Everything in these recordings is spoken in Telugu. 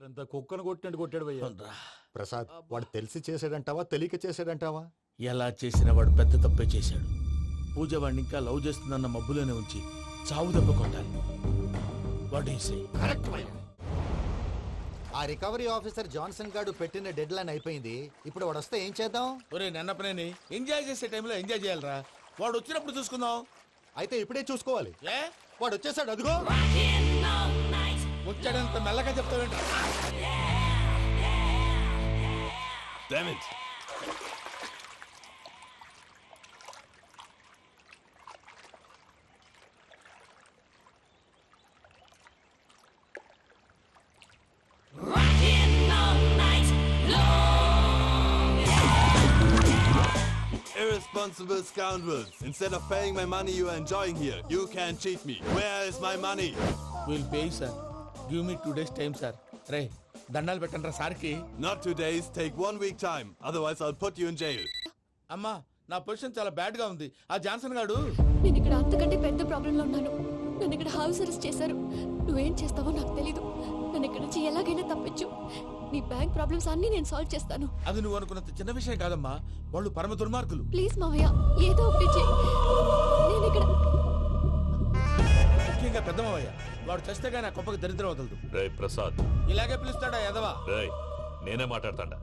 రాత్రంతా కుక్కను కొట్టినట్టు కొట్టాడు భయ్యా. ప్రసాద్ వాడు తెలిసి చేసాడంటావా తెలియక చేసాడంటావా? ఎలా చేసిన వాడు పెద్ద తప్పే చేశాడు. పూజ వాడిని ఇంకా లవ్ చేస్తుందన్న మబ్బులోనే ఉంచి చావు దెబ్బ కొట్టాలి. What you say? కరెక్ట్ భయ్యా. ఆ రికవరీ ఆఫీసర్ జాన్సన్ గారు పెట్టిన డెడ్ లైన్ అయిపోయింది. ఇప్పుడు వాడు వస్తే ఏం చేద్దాం? ఒరే నన్నపనేని ఎంజాయ్ చేసే టైంలో ఎంజాయ్ చేయాలరా. వాడు వచ్చినప్పుడు చూసుకుందాం. అయితే ఇప్పుడే చూసుకోవాలి. ఏ వాడు వచ్చేసాడు, అదిగో. వచ్చాడంత మెల్లగా చెప్తావేంట? Damn it! Irresponsible scoundrels! Instead of paying my money you are enjoying here, you can't cheat me. Where is my money? Will pay sir. Give me 2 days time sir. రే దండాలు పెట్టండి రా సార్కి. Not 2 days, take 1 week time. Otherwise I'll put you in jail. అమ్మా నా పొజిషన్ చాలా బ్యాడ్ గా ఉంది. ఆ జాన్సన్ గాడు నేను ఇక్కడ అంతకంటే పెద్ద ప్రాబ్లంలో ఉన్నాను. నన్ను ఇక్కడ హౌస్ అరెస్ట్ చేశారు. నువ్వేం చేస్తావో నాకు తెలీదు. నన్ను ఇక్కడ నుంచి ఎలాగైనా తప్పించు. నీ బ్యాంక్ ప్రాబ్లమ్స్ అన్ని నేను సాల్వ్ చేస్తాను. అది నువ్వు అనుకున్నంత చిన్న విషయం కాదమ్మా. వాళ్ళు పరమ దుర్మార్గులు. ప్లీజ్ మావయ్య ఏదో ఒకటి చెయ్యి. నేను ఇక్కడ ముఖ్యంగా పెద్దమావయ్య వాడు చేస్తే గానీ ఆ కొంపకి దరిద్రం వదలదు. రే ప్రసాద్, ఇలాగే పిలుస్తాడా ఎదవా? రేయ్ నేనే మాట్లాడతాడా?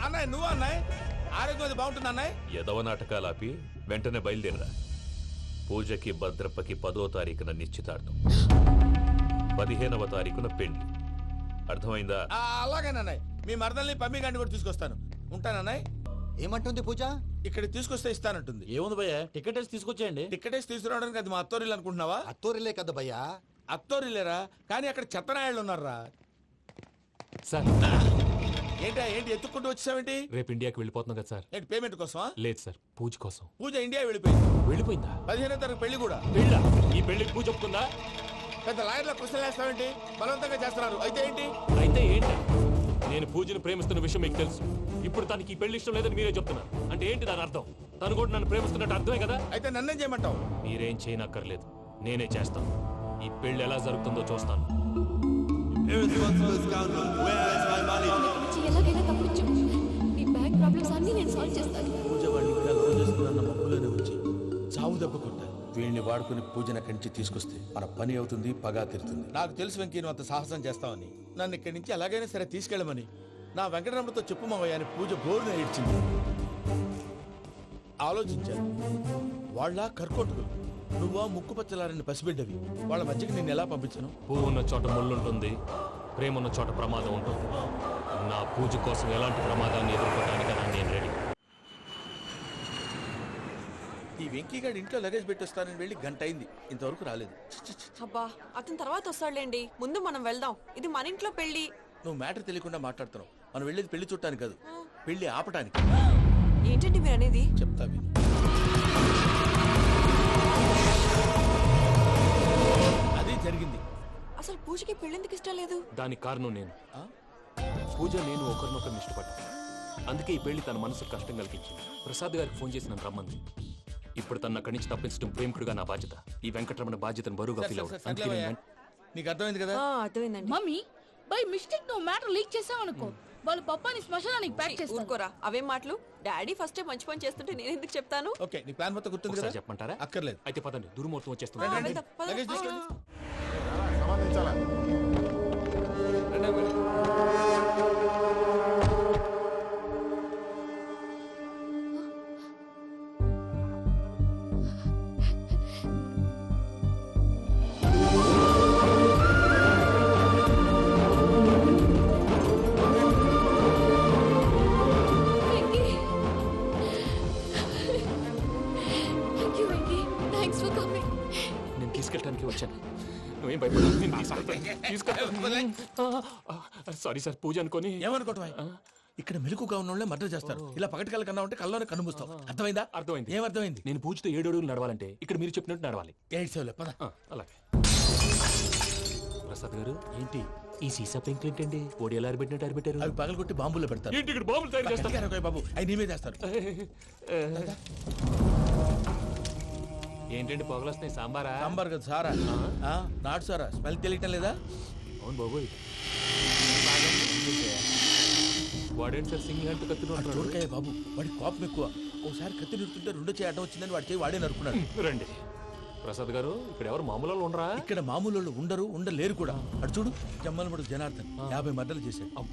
అన్నయ్య నువ్వు అన్నయ్య ఆరోగ్యం అది బాగుంటుంది అన్నయ్య. ఎదవ నాటకాలు ఆపి వెంటనే బయలుదేరరా. పూజకి భద్రప్పకి 10వ తారీఖున నిశ్చితార్థం, 15వ తారీఖున పెళ్లి. అర్థమైందా? అలాగేనన్నయ్య. మీ మరదల్ని పమ్మి గండి కూడా తీసుకొస్తాను. ఉంటానన్నయ్య. ఏమంటుంది పూజ? ఇక్కడికి తీసుకొస్తే ఇస్తానంటుంది. ఏముంది భయ్యా, టికెట్ వేసి తీసుకొచ్చేయండి. టికెట్ వేసి తీసుకురావడానికి అది మా అత్తోరిల్లు అనుకుంటున్నావా? అత్తూరిలే కదా భయ్యా. అత్తోరిల్లేరా, కానీ అక్కడ చెత్తనాయాళ్ళు ఉన్నారా. సార్ ఏంటి ఎత్తుక్కుంటూ వచ్చావేంటి? రేపు ఇండియాకి వెళ్ళిపోతున్నాం కదా సార్. ఏంటి పేమెంట్ కోసమా? లేదు సార్, పూజ కోసం. పూజ ఇండియా వెళ్ళిపోయింది. వెళ్ళిపోయిందా? 15వ తారీఖు పెళ్లి కూడా. పెళ్ళా? ఈ పెళ్లికి పూజ ఒప్పుకుందా? పెద్ద లాయర్ల క్వశ్చన్ వేస్తావేంటి? బలవంతంగా చేస్తున్నారు. అయితే ఏంటి? అయితే ఏంటి? నేను పూజను ప్రేమిస్తున్న విషయం మీకు తెలుసు. ఇప్పుడు తనకి ఈ పెళ్లి ఇష్టం లేదని మీరే చెప్తున్నారు. అంటే ఏంటి దాని అర్థం? తను కూడా నన్ను ప్రేమిస్తున్నట్టు అర్థమే కదా. అయితే నన్నేం చేయమంటావు? మీరేం చేయనక్కర్లేదు, నేనే చేస్తాను. ఈ పెళ్లి ఎలా జరుగుతుందో చూస్తాను. Irresponsible scoundrel! Where is my money? ఇక్కడ నుంచి ఎలాగైనా తప్పించు. నీ బ్యాంక్ ప్రాబ్లమ్స్ అన్ని నేను సాల్వ్ చేస్తాను. పూజ వాడిని ఇంకా లవ్ చేస్తుందన్న మబ్బులోనే వచ్చి చావు దెబ్బ కొట్టాలి. వీళ్ళని వాడుకుని పూజన కంచి తీసుకొస్తే మన పని అవుతుంది, పగా తీరుతుంది. నాకు తెలుసు వెంకీ నువ్వు అంత సాహసం చేస్తావని. నన్ను ఇక్కడి నుంచి ఎలాగైనా సరే తీసుకెళ్ళమని నా వెంకటరమణతో చెప్పు మావయ్య అని పూజ బోరున ఏడ్చింది. ఆలోచించాను. వాళ్ళ కర్కోటకులు, నువ్వా ముక్కు పచ్చలారని పసిబిడ్డవి. వాళ్ళ మధ్యకి నేను ఎలా పంపించను? పువ్వు ఉన్న చోట ముళ్ళుంటుంది, ప్రేమ ఉన్న చోట ప్రమాదం ఉంటుంది. నా పూజ కోసం ఎలాంటి ప్రమాదాన్ని ఎదుర్కోవడానికైనా నేను రెడీ. ఈ వెంకీగాడి ఇంట్లో లగేజ్ పెట్టొస్తానని వెళ్ళి గంట అయింది, ఇంతవరకు రాలేదు. అబ్బా అతని తర్వాత వస్తాడులేండి, ముందు మనం వెళ్దాం. ఇది మన ఇంట్లో పెళ్లి. నువ్వు మ్యాటర్ తెలియకుండా మాట్లాడుతున్నావు. మనం వెళ్ళేది పెళ్లి చుట్టానికి కాదు, పెళ్లి ఆపటానికి. ఏంటండి మీరు అనేది? చెప్తా విను. అదే జరిగింది. అసలు పూజకి పెళ్ళెందుకు ఇష్టం లేదు? దానికి కారణం నేను. పూజ నేను ఒకరినొకరిని ఇష్టపడ్డా. అందుకే ఈ పెళ్లి తన మనసుకు కష్టం కలిగించింది. ప్రసాద్ గారికి ఫోన్ చేసి నన్ను రమ్మంది. ఇప్పుడు తన అక్కడి నుంచి తప్పించడం ప్రేమికుడుగా నా బాధ్యత. ఈ వెంకటరమణ బాధ్యతను బరువుగా ఫీల్ అవుతుంది. నీకు అర్థమైంది కదా? అర్థమైందండి. మమ్మీ బై మిస్టేక్ నువ్వు మ్యాటర్ లీక్ చేసావనుకో, వాళ్ళు పప్పాని శ్మశానానికి ప్యాక్ చేస్తారు. ఊరుకోరా, అవేం మాటలు. డాడీ ఫస్ట్ మంచి పని చేస్తుంటే నేను ఎందుకు చెప్తాను? ఓకే, నీ ప్లాన్ మొత్తం గుర్తుంది కదా? చెప్పమంటారా? అక్కర్లేదు. అయితే పదండి, దుర్ముహూర్తం వచ్చేస్తుంది. వెళ్దాం, పద. లగేజ్ తీసుకెళ్ళి. నేను తీసుకెళ్ళడానికి వచ్చాను. నువ్వేం భయపడదు. సారీ సార్, పూజ అనుకోని. ఏమనుకోవటం? ఇక్కడ మెలకుగా ఉన్న వాళ్ళే మర్డర్ చేస్తారు. ఇలా పగటి కళ్ళ కన్నా ఉంటే కళ్ళలోనే కనుమూస్తావు. అర్థమైందా? అర్థమైంది. ఏమర్థమైంది? నేను పూజతో 7 అడుగులు నడవాలంటే ఇక్కడ మీరు చెప్పినట్టు నడవాలి. 8 సేవలే పద. అలాగే. ప్రసాద్ గారు, ఏంటి ఈ సీసా పెంకులు ఏంటండి? పొడి ఎలా అరబెట్టినట్టు అరబెట్టారు? అవి పగలగొట్టి బాంబులో పెడతారు. ఏంటి ఇక్కడ బాంబులు తయారు చేస్తారు? బాబు అవి నీ మీద వేస్తారు. ఏంటండి పొగలొస్తున్నాయి? సాంబారా? సాంబార్ కదా సారా. నాటు సారా. స్మెల్ తెలియటం లేదా? అవును బాబోయ్. వాడేంటి సార్ సింగిల్ హ్యాండ్ కత్తి చూడకాయ బాబు వాడి కోపం ఎక్కువ. ఒకసారి కత్తి నిరుతుంటే రెండో చేయడం వచ్చిందని వాడి చేయి వాడే నరుకున్నాడు. రండి ప్రసాద్ గారు, ఇక్కడ ఎవరు మామూలు వాళ్ళు ఉండరా? ఇక్కడ మామూలు వాళ్ళు ఉండరు, ఉండలేరు కూడా. అటు చూడు, జమ్మలమడు జనార్దన్ 50 మర్డర్లు చేశాడు.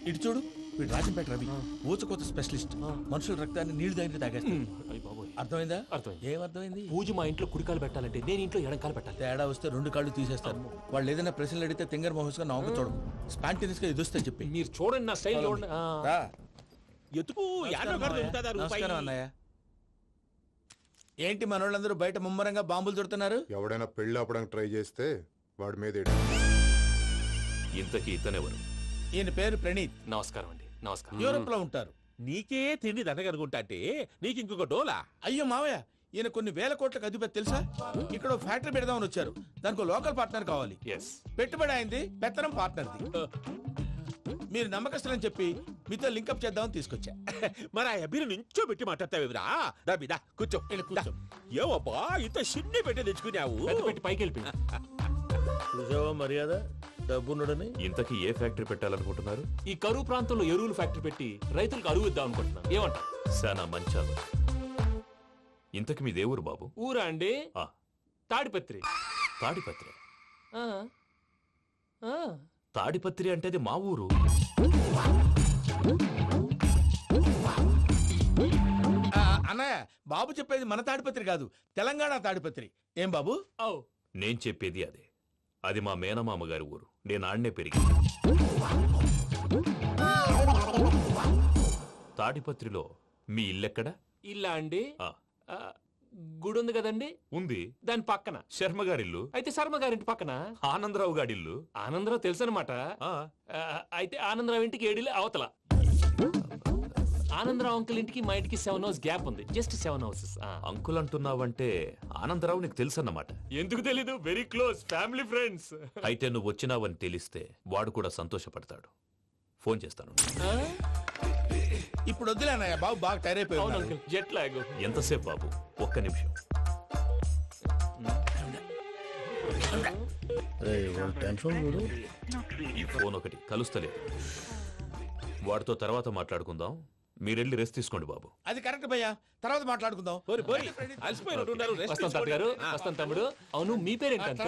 ఇటు చూడు, వీడు రాజంపేట రవి ఊచకోత స్పెషలిస్ట్. మనుషుల రక్తాన్ని నీళ్లు దగ్గర తాగేస్తాడు. అర్థమైందా? అర్థమైంది. ఏమర్థమైంది? పూజ మా ఇంట్లో కుడికాలు పెట్టాలంటే నేను ఇంట్లో ఎడంకాలు పెట్టాలి. తేడా వస్తే 2 కాళ్ళు తీసేస్తారు. వాళ్ళు ఏదైనా ప్రశ్నలు అడిగితే తింగర్ మహోస్ గా నవ్వు చూడదు. స్పాంటినియస్ గా ఎదుస్తా చెప్పి. మీరు చూడండి నా స్టైల్ చూడండి. రా. ఎతుకు నమస్కారం అన్నయ్య. ఏంటి మనోళ్ళందరూ బయట ముమ్మరంగా బాంబులు దొరుకుతున్నారు? ఎవడైనా పెళ్లి ఆపడానికి ట్రై చేస్తే వాడి మీద ఇంతకీ ఇతనెవరు? ఈయన పేరు ప్రణీత్. నమస్కారం అండి. నమస్కారం. యూరోప్ లో ఉంటారు. నీకే తిండి దండగనుకుంటా అంటే నీకు ఇంకొక డోలా? అయ్యో మావయ్య, ఈయన కొన్ని వేల కోట్లకు అధిపతి తెలుసా? ఇక్కడ ఓ ఫ్యాక్టరీ పెడదామని వచ్చారు. దానికి లోకల్ పార్ట్నర్ కావాలి. పెట్టుబడి అయింది, పెత్తనం పార్ట్నర్ది. మీరు నమ్మకస్తులని చెప్పి మీతో లింకప్ చేద్దామని తీసుకొచ్చా. మరి ఆ అబ్బిని నుంచో పెట్టి మాట్లాడతావురా? దాబిదా కూర్చో. ఏవబ్బా ఇంత సిన్ని పెట్టి తెచ్చుకున్నావు? పెట్టి పైకి వెళ్ళిపోయి చూసావా మర్యాద డబ్బున్నడని. ఇంతకీ ఏ ఫ్యాక్టరీ పెట్టాలనుకుంటున్నారు? ఈ కరువు ప్రాంతంలో ఎరువులు ఫ్యాక్టరీ పెట్టి రైతులకు అరువు ఇద్దాం అనుకుంటున్నాను. ఏమంటారు? శానా మంచాలు. ఇంతకి మీ దేవురు బాబు? ఊరా అండి? తాడిపత్రి. తాడిపత్రి? ఆ. ఆ. తాడిపత్రి అంటే అది మా ఊరు. అన్నయ్య, బాబు చెప్పేది మన తాడిపత్రి కాదు, తెలంగాణ తాడిపత్రి. ఏం బాబు? నేను చెప్పేది అదే. అది మా మేనమామ గారి ఊరు. నేను ఆడనే పెరిగి. తాడిపత్రిలో మీ ఇల్లెక్కడ? ఇల్లా అండి? గుడి ఉంది కదండి? ఉంది. దాని పక్కన శర్మ గారిల్లు. అయితే శర్మ గారింటి పక్కన ఆనందరావు గారిల్లు. ఆనందరావు తెలుసు అనమాట. అయితే ఆనందరావు ఇంటికి 7 అవతల. ఆనందరావు అంకుల్ ఇంటికి మా ఇంటికి 7 hours గ్యాప్ ఉంది. Just 7 houses. అంకుల్ అంటున్నావంటే ఆనందరావు నీకు తెలుసు అన్నమాట. ఎందుకు తెలీదు? Very close family friends. అయితే నువ్వు వచ్చినావని తెలిస్తే వాడు కూడా సంతోషపడతాడు. ఫోన్ చేస్తాను. ఇప్పుడు వద్దులే అన్నయ్య, బాబు బాగా టైర్ అయిపోయాడు. Jet lag. ఎంతసేపు బాబు? ఒక్క నిమిషం. ఈ ఫోన్ ఒకటి కలుస్తలేదు. వాడితో తర్వాత మాట్లాడుకుందాం. మీరెళ్ళి రెస్ట్ తీసుకోండి బాబు. అది కరెక్ట్ భయ్యా, తర్వాత మాట్లాడుకుందాం. వస్తాను తమ్ముడు. అవును, మీ పేరేంటంటే?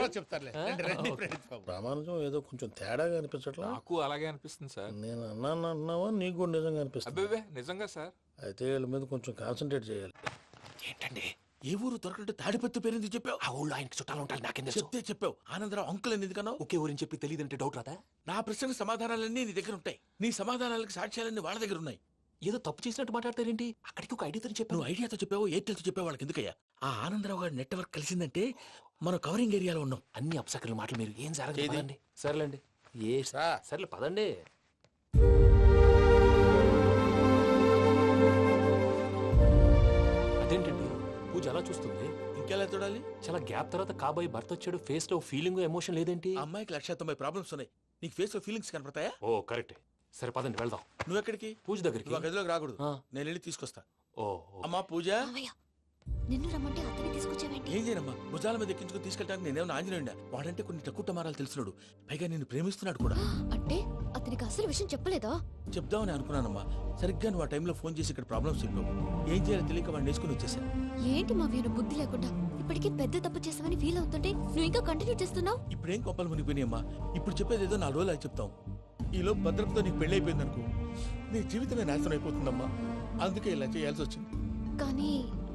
రామానుజం ఏదో కొంచెం తేడాగా అనిపించట్లా? నాకు అలాగే అనిపిస్తుంది సార్. నేను అన్నావా నీకు కూడా నిజంగా అనిపిస్తుంది? అబ్బే నిజంగా సార్. అయితే వీళ్ళ మీద కొంచెం కాన్సన్ట్రేట్ చేయాలి. ఏంటండి ఏ ఊరు దొరకట్టు తాడిపత్రి పేరు ఎందుకు చెప్పావు? ఆ ఊళ్ళో ఆయనకి చుట్టాలు ఉంటారు. నాకేం చెప్తే చెప్పావు. ఆనందరావు అంకుల్ అని ఎందుకన్నావు? ఒకే ఊరిని చెప్పి తెలియదంటే డౌట్ రాదా? నా ప్రశ్నకు సమాధానాలన్నీ నీ దగ్గర ఉంటాయి. నీ సమాధానాలకు సాక్ష్యాలన్నీ వాళ్ళ దగ్గర ఉన్నాయి. ఏదో తప్పు చేసినట్టు మాట్లాడతారేంటి? అక్కడికి ఒక ఐడియాతో చెప్పావు. నువ్వు ఐడియాతో చెప్పావు, ఎయిర్టెల్తో చెప్పావు. వాళ్ళకి ఎందుకయ్యా? ఆ ఆనందరావు గారి నెట్వర్క్ కలిసిందంటే మనం కవరింగ్ ఏరియాలో ఉన్నాం. అన్ని అప్సకర్ల మాటలు మీరు ఏం జరగదండి. సర్లేండి. సర్లే పదండి. అదేంటండి పూజ అలా చూస్తుంది? ఇంకెలా చూడాలి? చాలా గ్యాప్ తర్వాత కాబోయే భర్త వచ్చాడు. ఫేస్ లో ఫీలింగ్ ఎమోషన్ లేదేంటి? అమ్మాయికి 190 ప్రాబ్లమ్స్ ఉన్నాయి. నీకు ఫేస్ లో ఫీలింగ్స్ కనపడతాయా? ఓ కరెక్ట్. సరే పదండి వెళ్దాం. నువ్వు ఎక్కడికి? పూజ దగ్గరికి. నువ్వు గదిలోకి రాకూడదు. నేను వెళ్ళి తీసుకొస్తా. ఓ అమ్మా పూజ. నిన్ను రమ్మంటే అతన్ని తీసుకొచ్చావేంటి? ఏం చేయనమ్మా, భుజాల మీద ఎక్కించుకుని తీసుకెళ్ళడానికి నేనేమన్నా ఆంజనేయుడా? వాడంటే కొన్ని తక్కువ టమారాలు తెలిసినాడు. పైగా నేను ప్రేమిస్తున్నాడు కూడా. అంటే అతనికి అసలు విషయం చెప్పలేదా? చెప్దామని అనుకున్నానమ్మా. సరిగ్గా నువ్వు ఆ టైంలో ఫోన్ చేసి ఇక్కడ ప్రాబ్లమ్స్ చెప్పావు. ఏం చేయాలో తెలియక వాడిని వేసుకుని వచ్చేసాను. ఏంటి మా వీరు బుద్ధి లేకుండా ఇప్పటికీ పెద్ద తప్పు చేసావని ఫీల్ అవుతుంటే నువ్వు ఇంకా కంటిన్యూ చేస్తున్నావు? ఇప్పుడేం కోపాలు మునిగిపోయినాయమ్మా. ఇప్పుడు చెప్పేది ఏదో 4 రోజులు అది చెప్తాం. ఈలోపు భద్రతతో నీకు పెళ్లి అయిపోయింది అనుకో, నీ జీవితమే నాశనం అయిపోతుందమ్మా. అందుకే ఇలా చేయాల్సి వచ్చింది.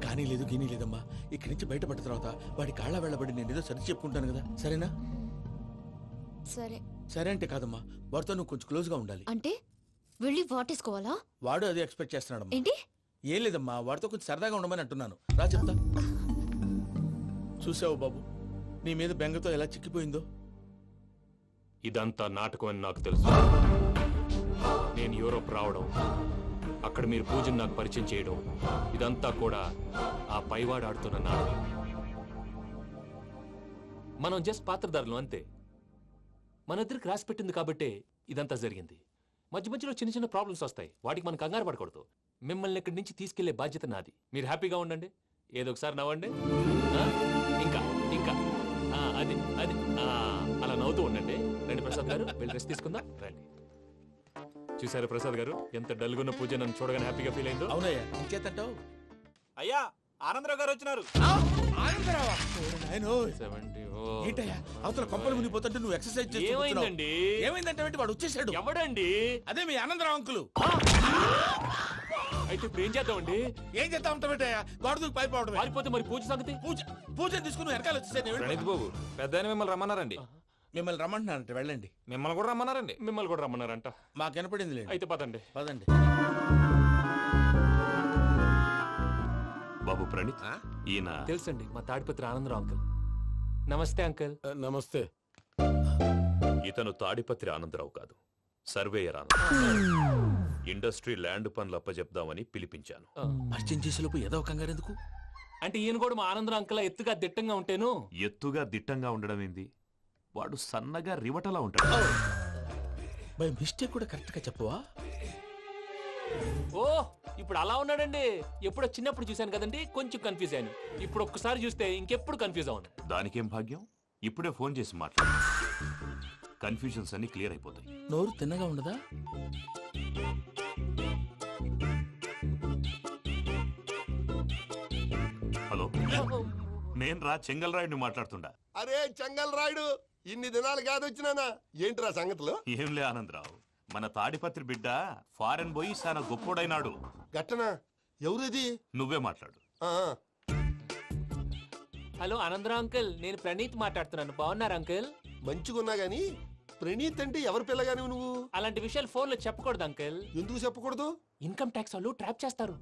కానీ లేదు గీనీ లేదమ్మా. ఇక్కడి నుంచి బయటపడ్డ తర్వాత వాడి కాళ్ళ వెళ్ళబడి నేను ఏదో సరి చెప్పుకుంటాను కదా, సరేనా? సరే అంటే కాదమ్మా, వాడితో నువ్వు కొంచెం క్లోజ్ గా ఉండాలి. అంటే వెళ్ళి వాటేసుకోవాలా? వాడు అది ఎక్స్పెక్ట్ చేస్తున్నాడమ్మా. ఏంటి? ఏం లేదమ్మా, వాడితో కొంచెం సరదాగా ఉండమని అంటున్నాను. రా చెప్తా. చూసావు బాబు, నీ మీద బెంగతో ఎలా చిక్కిపోయిందో. ఇదంతా నాటకం అని నాకు తెలుసు. నేను యూరోప్ రావడం, అక్కడ మీరు పూజను నాకు పరిచయం చేయడం, ఇదంతా కూడా ఆ పైవాడు ఆడుతున్న నాటకం. మనం జస్ట్ పాత్రధారులు అంతే. మన ఇద్దరికి రాసి పెట్టింది కాబట్టే ఇదంతా జరిగింది. మధ్య మధ్యలో చిన్న చిన్న ప్రాబ్లమ్స్ వస్తాయి. వాటికి మనం కంగారు పడకూడదు. మిమ్మల్ని ఇక్కడి నుంచి తీసుకెళ్లే బాధ్యత నాది. మీరు హ్యాపీగా ఉండండి. ఏదో ఒకసారి నవ్వండి. ఇంకా ఇంకా అది అది అలా నవ్వుతూ ఉండండి. రండి ప్రసాద్ గారు, వెళ్ళి రెస్ట్ తీసుకుందాం. రండి. చూసారా ప్రసాద్ గారు ఎంత డల్గున్న పూజ నన్ను చూడగానే హ్యాపీగా ఫీల్ అయిందో. అవునయ్యా ఇంకేతంటావు అయ్యా ఆనందరావు గారు వచ్చినారు. ఏంటయ్యా అవతల కొంపలు మునిగిపోతుంటే నువ్వు ఎక్సర్సైజ్ చేస్తూ ఏమైందండి? ఏమైందంటే వాడు వచ్చేసాడు. ఎవడండి? అదే మీ ఆనందరావు అంకులు. అయితే ఇప్పుడు ఏం చేద్దామండి? ఏం చేస్తా ఉంటావేటయ్యా గొడవకు పైపోవడం. పారిపోతే మరి పూజ సంగతి? పూజ తీసుకుని వెనకాల వచ్చేసాను. ప్రణీత్ బాబు పెద్ద ఆయన మిమ్మల్ని రమ్మన్నారండి. మిమ్మల్ని రమ్మంటున్నారంట వెళ్ళండి. మిమ్మల్ని కూడా రమ్మన్నారండి. మిమ్మల్ని కూడా రమ్మన్నారంట. మాకు వినపడింది లేండి. అయితే పదండి. పదండి. బాబు ప్రణీత్ ఈయన తెలుసండి మా తాడిపత్రి ఆనందరావు అంకుల్. నమస్తే అంకుల్. నమస్తే. ఇతను తాడిపత్రి ఆనందరావు కాదు, సర్వేయర్ ఆనందరావు. ఇండస్ట్రీ ల్యాండ్ పనులు అప్పచెప్దామని పిలిపించాను. పరిచయం చేసేలోపు ఏదో కంగారు ఎందుకు? అంటే ఈయన కూడా మా ఆనందరావు అంకుల్ ఎత్తుగా దిట్టంగా ఉంటేను. ఎత్తుగా దిట్టంగా ఉండడం ఏంది, వాడు సన్నగా రివటలా ఉంటాడు. బై మిస్టేక్ కూడా కరెక్ట్ గా చెప్పవా? ఓ ఇప్పుడు అలా ఉన్నాడండి. ఎప్పుడో చిన్నప్పుడు చూశాను కదండి, కొంచెం కన్ఫ్యూజ్ అయ్యాను. ఇప్పుడు ఒక్కసారి చూస్తే ఇంకెప్పుడు కన్ఫ్యూజ్ అవును. దానికేం భాగ్యం, ఇప్పుడే ఫోన్ చేసి మాట్లాడు. కన్ఫ్యూజన్స్ అన్ని క్లియర్ అయిపోతాయి. నోరు తిన్నగా ఉండదా? హలో, నేను రా చెంగల్ రాయుడిని మాట్లాడుతుండా. అరే చెంగల్ రాయుడు, ఇన్ని దినాలు కాదు వచ్చినానా? ఏంట్రా సంగతులు? ఏంలే ఆనందరావు, మన తాడిపత్రి బిడ్డ ఫారెన్ పోయి చాలా గొప్పోడైనాడు. గట్టనా? ఎవరిది? నువ్వే మాట్లాడు. హలో ఆనందరావు అంకుల్, నేను ప్రణీత్ మాట్లాడుతున్నాను. బాగున్నారు అంకుల్? మంచిగున్నా గాని ప్రణీత్ అంటే ఎవరి పిల్లగాని నువ్వు? అలాంటి విషయాలు ఫోన్ లో చెప్పకూడదు అంకుల్. ఎందుకు చెప్పకూడదు? ఇన్కమ్ ట్యాక్స్ వాళ్ళు ట్రాప్ చేస్తారు.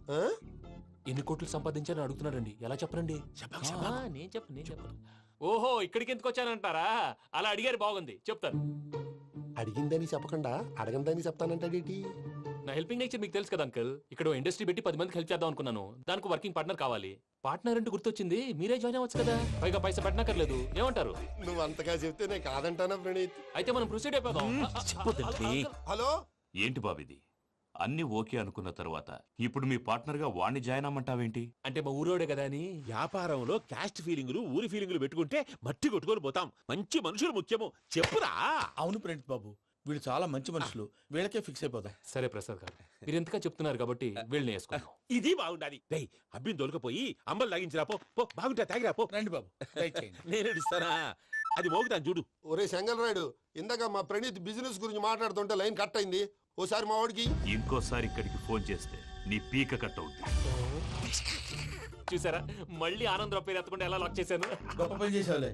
ఎన్ని కోట్లు సంపాదించాలని అడుగుతున్నారండి. ఎలా చెప్పరండి? నేను చెప్పను. ఓహో ఇక్కడికి ఎందుకు వచ్చానంటారా? అలా అడిగారు, బాగుంది, చెప్తాను. అడిగిందని చెప్పకుండా అడగందని చెప్తానంటాడేటి? నా హెల్పింగ్ నేచర్ మీకు తెలుసు కదా అంకుల్. ఇక్కడ ఇండస్ట్రీ పెట్టి 10 మందికి హెల్ప్ చేద్దాం అనుకున్నాను. దానికి వర్కింగ్ పార్ట్నర్ కావాలి. పార్ట్నర్ అంటే గుర్తొచ్చింది, మీరే జాయిన్ అవ్వచ్చు కదా. పైగా పైసా పెట్టనక్కర్లేదు. ఏమంటారు? నువ్వు అంతగా చెప్తే నేను కాదంటానా ప్రణీత్? అయితే మనం ప్రొసీడ్ అయిపోదాం. హలో, ఏంటి బాబిది, అన్ని ఓకే అనుకున్న తర్వాత ఇప్పుడు మీ పార్ట్నర్ గా వాణ్ణి జాయిన్ అమ్మంటావేంటి? అంటే మా ఊరోడే కదా అని. వ్యాపారంలో క్యాస్ట్ ఫీలింగులు ఊరి ఫీలింగులు పెట్టుకుంటే మట్టి కొట్టుకొని పోతాం. మంచి మనుషులు ముఖ్యము, చెప్పురా. అవును ప్రణీత్ బాబు, వీళ్ళు చాలా మంచి మనుషులు. వీళ్ళకే ఫిక్స్ అయిపోదాం. సరే ప్రసాద్ గారు, మీరు ఎంతగా చెప్తున్నారు కాబట్టి వీళ్ళని వేసుకుందాం. ఇది బాగుండాలి. డై అబ్బిని దొలకపోయి అంబలు లాగించిరా పో. బాగుంటా తాగిరా పో. రండి బాబు, నేను ఇస్తానా? అది మోగుతాను చూడు. ఒరే చెంగల్ రాయుడు, ఇందాక మా ప్రణీత్ బిజినెస్ గురించి మాట్లాడుతుంటే లైన్ కట్ అయింది. ఓసారి మా వాడికి ఇంకోసారి ఇక్కడికి ఫోన్ చేస్తే నీ పీక కట్ అవుద్ది. చూసారా, మళ్ళీ ఆనందరావు పేరు ఎత్తకుండా ఎలా లాక్ చేశాను. గొప్ప పని చేసేవాళ్ళే.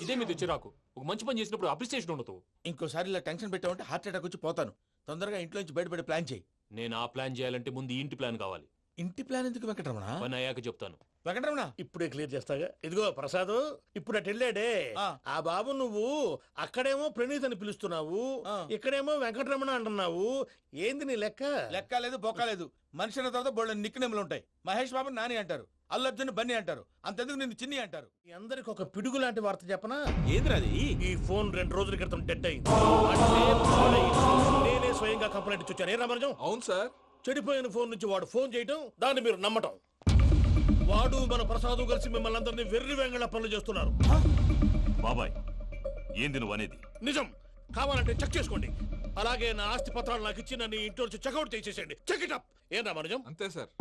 ఇదే మీద చిరాకు. ఒక మంచి పని చేసినప్పుడు అప్రిసియేషన్ ఉండదు. ఇంకోసారి ఇలా టెన్షన్ పెట్టామంటే హార్ట్ అటాక్ వచ్చి పోతాను. తొందరగా ఇంట్లో నుంచి బయటపడే ప్లాన్ చేయి. నేను ఆ ప్లాన్ చేయాలంటే ముందు ఈ ఇంటి ప్లాన్ కావాలి. ఇంటి ప్లాన్ ఎందుకు వెంకటరమణ? పని అయ్యాక చెప్తాను. వెంకటరమణ ఇప్పుడే క్లియర్ చేస్తాగా. ఇదిగో ప్రసాద్, ఇప్పుడు అటు వెళ్ళాడే ఆ బాబు, నువ్వు అక్కడేమో ప్రణీత్ అని పిలుస్తున్నావు, ఇక్కడేమో వెంకటరమణ అంటున్నావు. ఏంది నీ లెక్క? లెక్క లేదు, బొక్క లేదు. మనిషి అన్న తర్వాత బోళ్ళ నిక్నెములు ఉంటాయి. మహేష్ బాబు నాని అంటారు, అల్లు అర్జున్ బన్నీ అంటారు, అంతెందుకు నిన్ను చిన్ని అంటారు. అందరికి ఒక పిడుగు లాంటి వార్త చెప్పనా? ఏంద్రది? ఈ ఫోన్ 2 రోజుల క్రితం డెడ్ అయింది. నేనే స్వయంగా కంప్లైంట్ ఇచ్చి వచ్చాను. ఏ రామరాజం? అవును సార్. చెడిపోయిన ఫోన్ నుంచి వాడు ఫోన్ చేయటం, దాన్ని మీరు నమ్మటం. వాడు మన ప్రసాదు కలిసి మిమ్మల్ని అందరినీ వెర్రి వెంగళ పనులు చేస్తున్నారు. బాబాయ్, ఏంది నువ్వు అనేది? నిజం. కావాలంటే చెక్ చేసుకోండి. అలాగే నా ఆస్తి పత్రాలు నాకు ఇచ్చి నన్ను ఇంట్లో నుంచి చెక్అౌట్ చేసేసండి. Check it up. ఏం రామరాజం? అంతే సార్.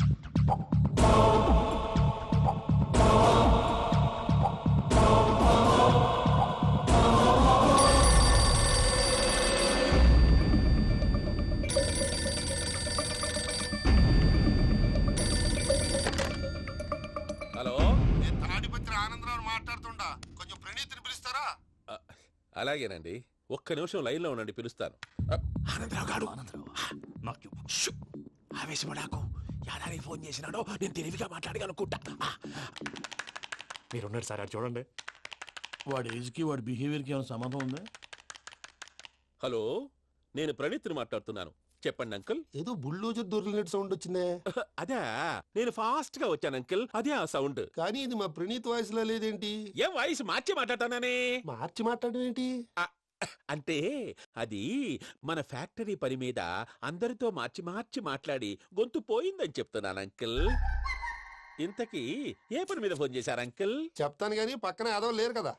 హలో, నేను తాడిపత్రి ఆనందరావు మాట్లాడుతుండా. కొంచెం ప్రణీత్ని పిలుస్తారా? అలాగేనండి. ఒక్క నిమిషం లైన్ లో ఉండండి, పిలుస్తాను. ఆనందరావు గాడు. నాకు ఆవేశపడాకు. యాదానికి ఫోన్ చేసినాడో నేను తెలివిగా మాట్లాడగలనుకుంటా. మీరున్నారు సార్, చూడండి. వాడి ఏజ్కి వాడి బిహేవియర్కి ఏమైనా సంబంధం ఉందా? హలో, నేను ప్రణీత్ని మాట్లాడుతున్నాను. చెప్పండి అంకుల్. ఏదో బుల్డోజర్ దొరికినట్టు సౌండ్ వచ్చిందే. అదే, నేను ఫాస్ట్ గా వచ్చాను అంకుల్. అదే ఆ సౌండ్. కానీ ఇది మా ప్రణీత్ వాయిస్ లో లేదేంటి? ఏం వాయిస్ మార్చి మాట్లాడతాననే? మార్చి మాట్లాడడం ఏంటి? అంటే అది మన ఫ్యాక్టరీ పని మీద అందరితో మార్చి మార్చి మాట్లాడి గొంతు పోయిందని చెప్తున్నాను అంకుల్. ఇంతకీ ఏ పని మీద ఫోన్ చేశారు అంకుల్? చెప్తాను గానీ పక్కన ఏదో లేరు కదా.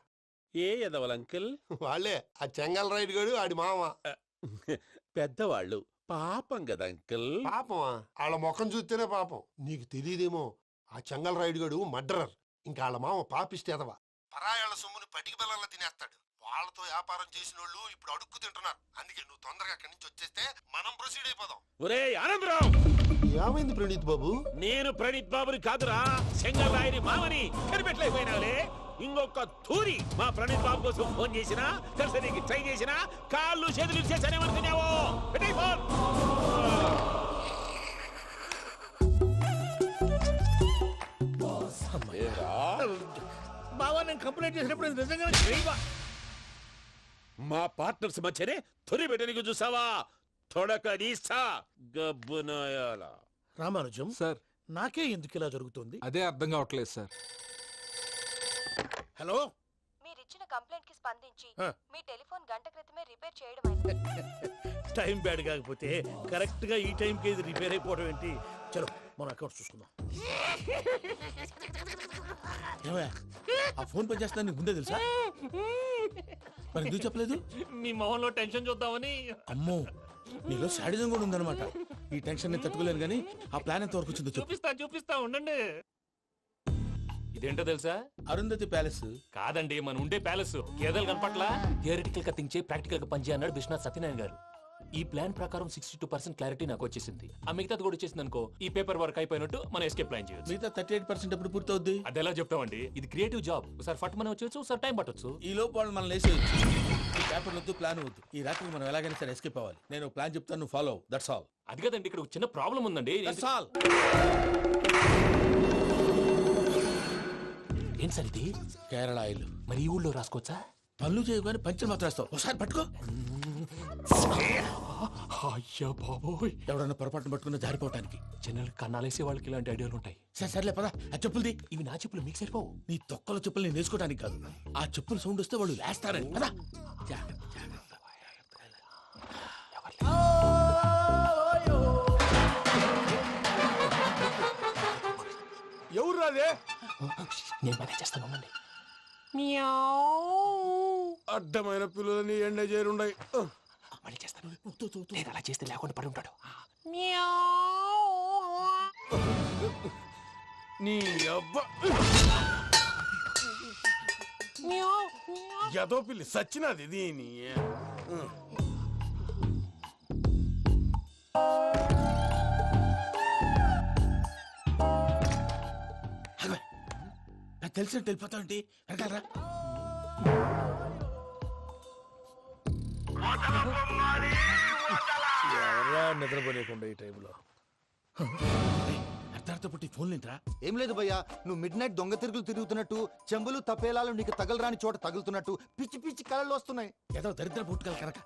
ఏ ఎదవల్ అంకుల్? వాళ్ళే ఆ చెంగల్ రైడ్ గాడు, ఆడి మామ. పెద్దవాళ్ళు పాపం కదా అంకుల్. పాపమా? వాళ్ళ ముఖం చూస్తేనే పాపం. నీకు తెలియదేమో, ఆ చెంగల్ రైడ్ గడు మర్డరర్. ఇంకా వాళ్ళ మామ పాపిస్తేదవా, పరాయాళ్ళ సొమ్ముని పటికి బెల్లంలో తినేస్తాడు. వాళ్ళతో వ్యాపారం చేసిన వాళ్ళు ఇప్పుడు అడుక్కు తింటున్నారు. అందుకే నువ్వు తొందరగా అక్కడి నుంచి వచ్చేస్తే మనం ప్రొసీడ్ అయిపోదాం. ఒరే ఆనందరావు, ఏమైంది ప్రణీత్ బాబు? నేను ప్రణీత్ బాబుని కాదురా, చెంగల్ రాయని మామని కనిపెట్టలేకపోయినావులే. ఇంకొక తూరి మా ప్రణీత్ బాబు కోసం ఫోన్ చేసినా, కలిసి ట్రై చేసినా కాళ్ళు చేతులు చేశానేమనుకున్నావో. ఫోన్ బావా, నేను కంప్లైంట్ చేసినప్పుడు ఇది నిజంగానే చేయవా? మా పార్ట్నర్స్ మధ్యనే తొలి పెట్టడానికి చూసావా? తొడక నీస్తా గబ్బునాయాల. రామానుజం సార్, నాకే ఎందుకు ఇలా జరుగుతుంది? అదే అర్థం కావట్లేదు సార్. హలో, మీరిచ్చిన కంప్లైంట్ కి స్పందించి ఆ. మీ టెలిఫోన్ గంట క్రితమే రిపేర్ చేయడం టైం బ్యాడ్ కాకపోతే కరెక్ట్ గా ఈ టైంకి ఇది రిపేర్ అయిపోవడం ఏంటి? చలో మన అకౌంట్ చూసుకుందాం. ఏమయ్యా, ఆ ఫోన్ పనిచేస్తున్నా నీకు ముందే తెలుసా? మరి ఎందుకు చెప్పలేదు? మీ మొహంలో టెన్షన్ చూద్దామని. అమ్మో, నీలో శాడిజం కూడా ఉందన్నమాట. ఈ టెన్షన్ ని తట్టుకోలేను కానీ ఆ ప్లాన్ ఎంత వరకు వచ్చిందో చెప్పు. చూపిస్తా ఉండండి. ఇదేంటో తెలుసా? అరుంధతి ప్యాలెస్ కాదండి, మన ఉండే ప్యాలెస్. గేదెలు కనపట్లా? థియరిటికల్ గా థింక్ చేయి, ప్రాక్టికల్ గా పనిచేయ అన్నాడు విశ్వనాథ్ సత్యనారాయణ గారు. ఈ ప్లాన్ ప్రకారం 62% క్లారిటీ నాకు వచ్చేసింది. ఆ మిగతాది కూడా వచ్చేసింది అనుకో, ఈ పేపర్ వర్క్ అయిపోయినట్టు మనం ఎస్కేప్ ప్లాన్ చేయొచ్చు. మిగతా 38% ఎప్పుడు పూర్తవుద్ది? అది ఎలా చెప్తామండి? ఇది క్రియేటివ్ జాబ్. ఒకసారి ఫట్ మనం వచ్చేచ్చు, ఒకసారి టైం పట్టొచ్చు. ఈ లోపు వాళ్ళు మనం లేసేయచ్చు. ఈ పేపర్ వద్దు, ప్లాన్ వద్దు. ఈ రాత్రికి మనం ఎలాగైనా సరే ఎస్కేప్ అవ్వాలి. నేను ప్లాన్ చెప్తాను, నువ్వు ఫాలో. That's all. అది కదండి, ఇక్కడ ఒక చిన్న ప్రాబ్లం ఉందండి. That's all. ఏం సార్ ఇది? కేరళ ఆయిల్. మరి ఈ ఊళ్ళో రాసుకోవచ్చా? పనులు చేయగానే పంచర్ మాత్రం వేస్తావు. ఒకసారి పట్టుకో. అయ్యా బాబోయ్, ఎవడన్నా పొరపాటును పట్టుకున్న జారిపోవటానికి. జనరల్ కన్నాలేసే వాళ్ళకి ఇలాంటి ఐడియాలు ఉంటాయి. సర్లే పదా, ఆ చెప్పులది. ఇవి నా చెప్పులు, మీకు సరిపోవు. నీ తొక్కల చెప్పులు నేను వేసుకోవడానికి కాదు, ఆ చెప్పులు సౌండ్ వస్తే వాళ్ళు లేస్తారని. పదా. ఎవరు రాదే? నేను పని చేస్తాను. అడ్డమైన పిల్లలని ఎండ చేరుండయి. మళ్ళీ చేస్తాను. నేను అలా చేస్తే లేకుండా పడి ఉంటాడు. నీ అబ్బా ఎదో పిల్లి సచ్చినది దీని. నాకు తెలిసినట్టు వెళ్ళిపోతా ఉంటే వెనకాలరా. ఎవరా నిద్రపోలేకుండా ఈ టైంలో? అర్ధార్థ పుట్టి ఫోన్ లేంట్రా. ఏం లేదు భయ్యా, నువ్వు మిడ్ నైట్ దొంగ తిరుగులు తిరుగుతున్నట్టు, చెంబులు తపేలాలు నీకు తగలరాని చోట తగులుతున్నట్టు పిచ్చి పిచ్చి కళలు వస్తున్నాయి. ఏదో దరిద్ర పుట్టుకల కనుక.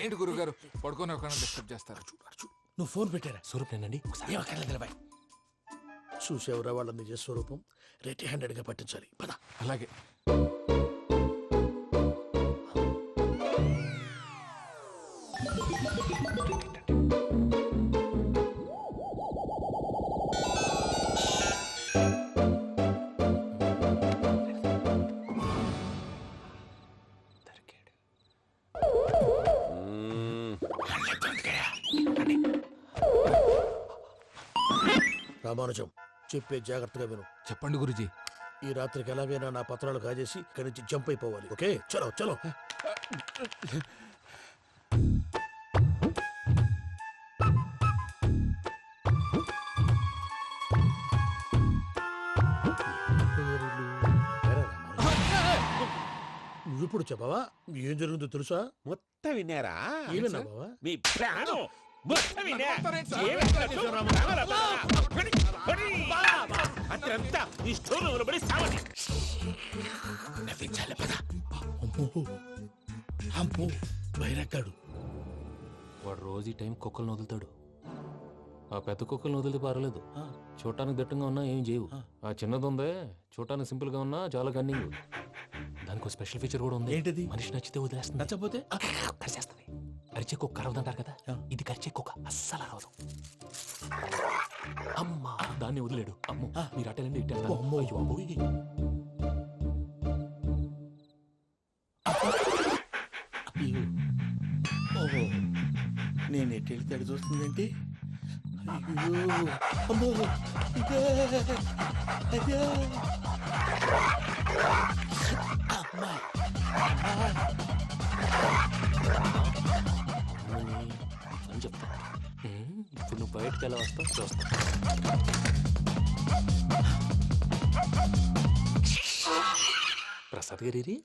ఏంటి గురుగారు పడుకొని ఒక డిస్టర్బ్ చేస్తారు? నువ్వు ఫోన్ పెట్టారా? స్వరూప్ నేనండి. ఏమక్కర్లేదు. చూసేవరా వాళ్ళ నిజ స్వరూపం? రెట్టి హ్యాండెడ్ గా పట్టించాలి. పద. అలాగే. రామానుజం, చెప్పే జాగ్రత్తగా విను. చెప్పండి గురుజీ. ఈ రాత్రికి ఎలాగైనా నా పత్రాలు కాజేసి ఇక్కడి నుంచి జంప్ అయిపోవాలి. ఓకే, చలో చలో. నువ్విప్పుడు చెప్పవా ఏం జరుగుతుందో తెలుసా? మొత్తం విన్నారా? ఏమన్నా బావా? మీ ప్రాణం మొత్తం విన్నా. అతనంతా ఈ స్టోర్ రూమ్ లో పడి సావండి. నవ్వించాలి. పద. అమ్మో అమ్మో, బైరక్కాడు. వాడు రోజు ఈ టైం కుక్కలను వదులుతాడు. ఆ పెద్ద కుక్కలను వదిలితే పర్లేదు, చూడటానికి దట్టంగా ఉన్నా ఏం చేయవు. ఆ చిన్నది ఉందే, చూడటానికి సింపుల్ గా ఉన్నా చాలా కన్నింగ్. దానికి ఒక స్పెషల్ ఫీచర్ కూడా ఉంది. ఏంటిది? మనిషి నచ్చితే వదిలేస్తుంది, నచ్చపోతే కరిచేస్తుంది. అరిచే కుక్క అరవదంటారు కదా, ఇది కరిచే కుక్క అస్సలు అరవదు. అమ్మా, దాన్ని వదిలేడు. అమ్మో, మీరు అటెండి ఇట్టే. నేను ఎటు వెళ్తే అటు చూస్తుందంటే అయ్యో అమ్మో ఇదే అయ్యో అమ్మా అని చెప్తా. ఇప్పుడు నువ్వు బయటకు ఎలా వస్తావు చూస్తా. ప్రసాద్ గారి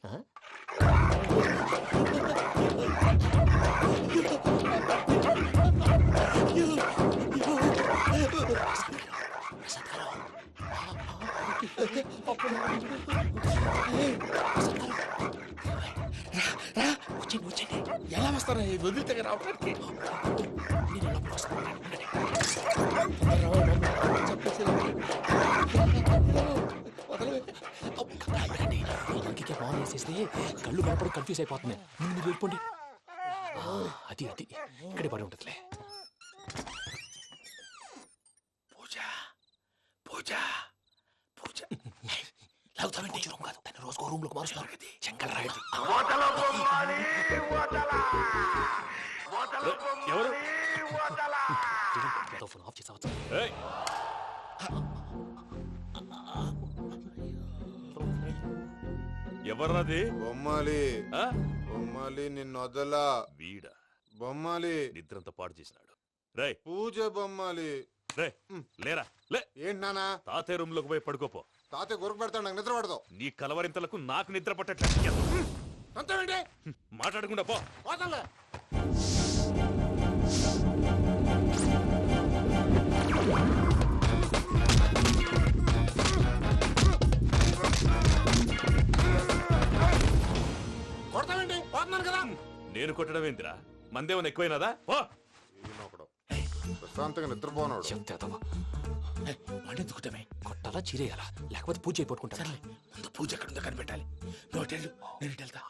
ఎలా వస్తారా వదిలితే రావడానికి ఫోన్ చేసేస్తే కళ్ళు కనపడి కన్ఫ్యూజ్ అయిపోతున్నాయి. మీరు వెళ్ళిపోండి. అది అది ఇక్కడే పడి ఉంటుందిలే. పూజ పూజ పూజ లాగుతామంటే రూమ్ కాదు, తన రోజుకో రూమ్ లోకి మారుస్తున్నారు కదా శంకర్ రాయుడు. ఎవరు ఫోన్ ఆఫ్ చేసావచ్చు. ఎవర్రాది? బొమ్మాలి బొమ్మాలి నిన్ను వదలా. వీడ బొమ్మాలి నిద్రంతా పాడు చేసినాడు. రే పూజ బొమ్మాలి. రే లేరా లే. ఏంటి నానా? తాతయ్య రూమ్ లోకి పోయి పడుకోపో. తాతయ్య గురకు పెడతాడు, నాకు నిద్ర పడతావు. నీ కలవరింతలకు నాకు నిద్ర పట్టట్లేదు. అంతేంటి మాట్లాడకుండా పో. పోతాలే. కొడతావేంటి? పోతున్నాను కదా. నేను కొట్టడం ఏంటిరా? మందేమన్నా ఎక్కువైనదా? ఓ ప్రశాంతంగా నిద్రపోనాడు. వాడెందుకుంటామే కొట్టాలా చీరేయాలా లేకపోతే పూజ అయిపోట్టుకుంటా. సర్లే ముందు పూజ ఎక్కడ ఉందో కనిపెట్టాలి. నువ్వు వెళ్ళు, నేను ఇటు వెళ్తా.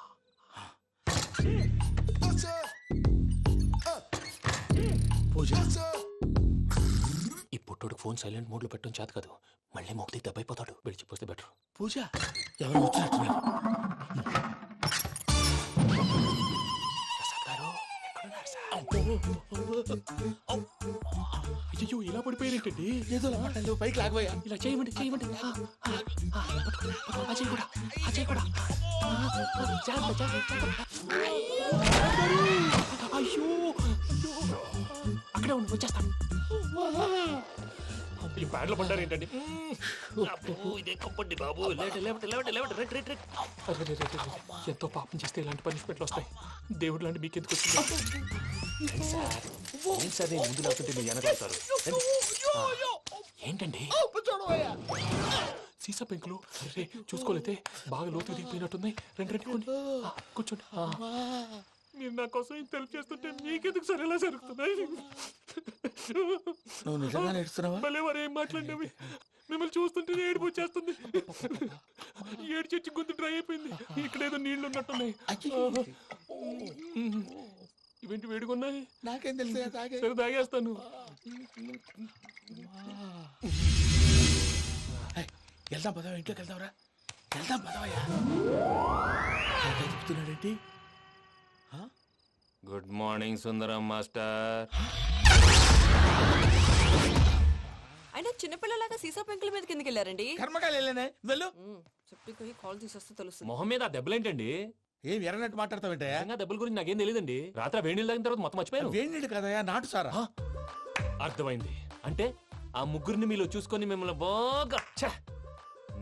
పూజ ఈ పుట్టోడు ఫోన్ సైలెంట్ మోడ్ లో పెట్టడం చేత కాదు. మళ్ళీ మొక్కి దెబ్బైపోతాడు. విడిచిపోతే బెటర్. పూజ ఎవరు వచ్చినట్టున్నారు. అయ్యో ఇలా పడిపోయారేంటండి? ఏదో మాట్లాడలేవు, పైకి లాగబోయా. ఇలా చేయమండి చేయమండి. అజయ్ కూడా అజయ్ కూడా అయ్యో అక్కడే ఉండి వచ్చేస్తాను. ఈ బ్యాడ్లో పడ్డారు ఏంటండి? ఎంతో పాపం చేస్తే ఇలాంటి పనిష్మెంట్లు వస్తాయి. దేవుడు లాంటి మీకెందుకు వచ్చింది? సార్ నేను ముందు లేకుంటే మీరు వెనకాడతారు. ఏంటండి సీసా పెంకులు చూసుకోలేతే బాగా లోతు దిగిపోయినట్టున్నాయి. రెండు కూర్చోండి. మీరు నా కోసం ఇంత హెల్ప్ చేస్తుంటే మీకెందుకు సరే ఎలా జరుగుతున్నాయి? నువ్వు నిజంగా నేర్చుతున్నావా? భలే వారు ఏం మాట్లాడినవి. మిమ్మల్ని చూస్తుంటే ఏడుపు వచ్చేస్తుంది. ఏడు చెట్టు గొంతు డ్రై అయిపోయింది. ఇక్కడ ఏదో నీళ్లు ఉన్నట్టున్నాయి. ఇవేంటి వేడుకున్నాయి? నాకేం తెలుసు, సరే తాగేస్తాను. వెళ్దాం పదవా, ఇంట్లోకి వెళ్దాంరా. వెళ్దాం పదవయ్యా. చెప్తున్నాడేంటి? గుడ్ మార్నింగ్ సుందరం మాస్టర్. అయినా చిన్నపిల్లలాగా సీసా పెంకుల మీద కిందకి వెళ్ళారండి. కర్మకాయలు వెళ్ళానే, వెళ్ళు. చెప్పి కాల్ తీసేస్తే తెలుస్తుంది. మొహం మీద ఆ దెబ్బలేంటండి? ఏం ఎర్రనట్టు మాట్లాడతావేంటయ్యా? దెబ్బల గురించి నాకేం తెలియదండి. రాత్రి వేడి నీళ్ళు తాగిన తర్వాత మొత్తం మర్చిపోయాను. వేడి నీళ్ళు కదయ్యా, నాటు సారా. అర్థమైంది. అంటే ఆ ముగ్గురిని మీలో చూసుకొని మిమ్మల్ని బాగా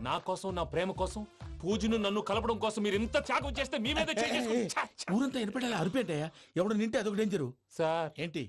నా కోసం, నా ప్రేమ కోసం, పూజను నన్ను కలపడం కోసం మీరు ఇంత త్యాగం చేస్తే మీ మీద ఊరంతా వినపడేలా అరిపేంటయ్యా. ఎవడు నింటే అదొక డేంజరు. సార్ ఏంటి